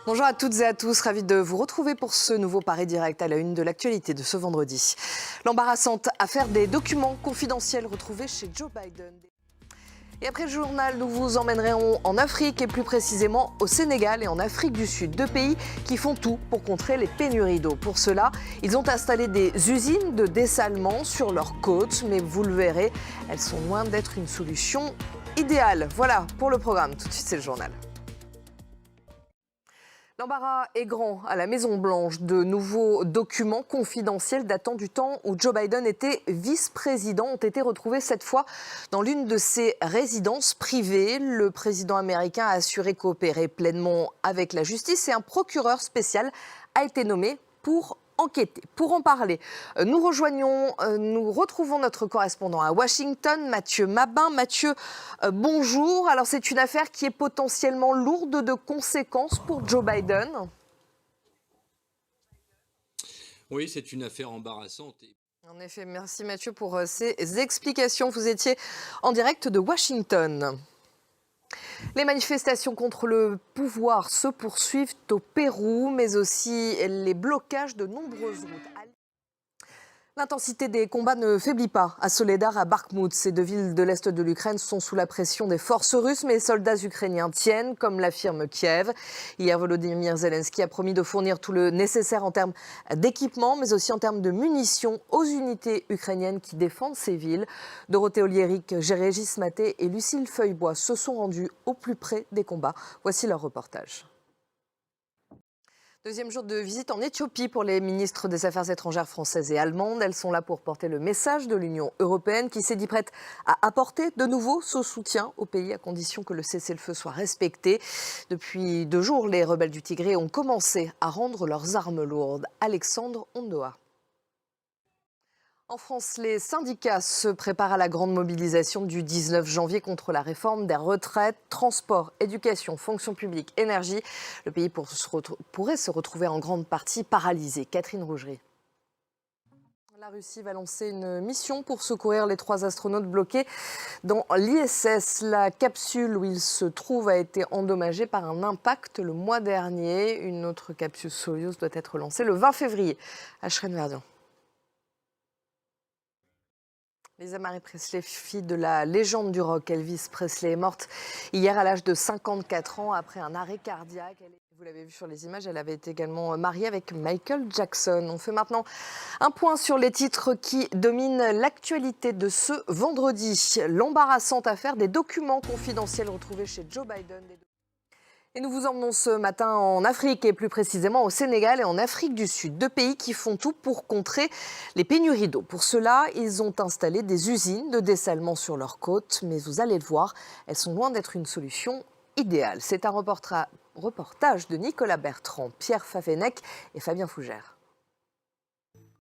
Bonjour à toutes et à tous, ravi de vous retrouver pour ce nouveau Paris Direct à la une de l'actualité de ce vendredi. L'embarrassante affaire des documents confidentiels retrouvés chez Joe Biden. Et après le journal, nous vous emmènerons en Afrique et plus précisément au Sénégal et en Afrique du Sud, deux pays qui font tout pour contrer les pénuries d'eau. Pour cela, ils ont installé des usines de dessalement sur leurs côtes, mais vous le verrez, elles sont loin d'être une solution idéale. Voilà pour le programme, tout de suite c'est le journal. L'embarras est grand à la Maison-Blanche. De nouveaux documents confidentiels datant du temps où Joe Biden était vice-président ont été retrouvés cette fois dans l'une de ses résidences privées. Le président américain a assuré coopérer pleinement avec la justice et un procureur spécial a été nommé pour enquêter. Pour en parler, nous retrouvons notre correspondant à Washington, Mathieu Mabin. Mathieu, bonjour. Alors c'est une affaire qui est potentiellement lourde de conséquences pour Joe Biden. Oui, c'est une affaire embarrassante. En effet, merci Mathieu pour ces explications. Vous étiez en direct de Washington. Les manifestations contre le pouvoir se poursuivent au Pérou, mais aussi les blocages de nombreuses routes. L'intensité des combats ne faiblit pas. À Soledar, à Bakhmout, ces deux villes de l'Est de l'Ukraine sont sous la pression des forces russes, mais les soldats ukrainiens tiennent, comme l'affirme Kiev. Hier, Volodymyr Zelensky a promis de fournir tout le nécessaire en termes d'équipement, mais aussi en termes de munitions aux unités ukrainiennes qui défendent ces villes. Dorothée Oliéric, Régis Maté et Lucille Feuillebois se sont rendus au plus près des combats. Voici leur reportage. Deuxième jour de visite en Éthiopie pour les ministres des Affaires étrangères françaises et allemandes. Elles sont là pour porter le message de l'Union européenne qui s'est dit prête à apporter de nouveau son soutien au pays à condition que le cessez-le-feu soit respecté. Depuis 2 jours, les rebelles du Tigré ont commencé à rendre leurs armes lourdes. Alexandre Ondoa. En France, les syndicats se préparent à la grande mobilisation du 19 janvier contre la réforme des retraites, transport, éducation, fonction publique, énergie. Le pays pourrait se retrouver en grande partie paralysé. Catherine Rougerie. La Russie va lancer une mission pour secourir les 3 astronautes bloqués dans l'ISS. La capsule où ils se trouvent a été endommagée par un impact le mois dernier. Une autre capsule Soyuz doit être lancée le 20 février à Schrein-Verdian. Lisa Marie Presley, fille de la légende du rock Elvis Presley, est morte hier à l'âge de 54 ans après un arrêt cardiaque. Vous l'avez vu sur les images, elle avait été également mariée avec Michael Jackson. On fait maintenant un point sur les titres qui dominent l'actualité de ce vendredi. L'embarrassante affaire des documents confidentiels retrouvés chez Joe Biden. Et nous vous emmenons ce matin en Afrique et plus précisément au Sénégal et en Afrique du Sud, deux pays qui font tout pour contrer les pénuries d'eau. Pour cela, ils ont installé des usines de dessalement sur leurs côtes, mais vous allez le voir, elles sont loin d'être une solution idéale. C'est un reportage de Nicolas Bertrand, Pierre Favennec et Fabien Fougère.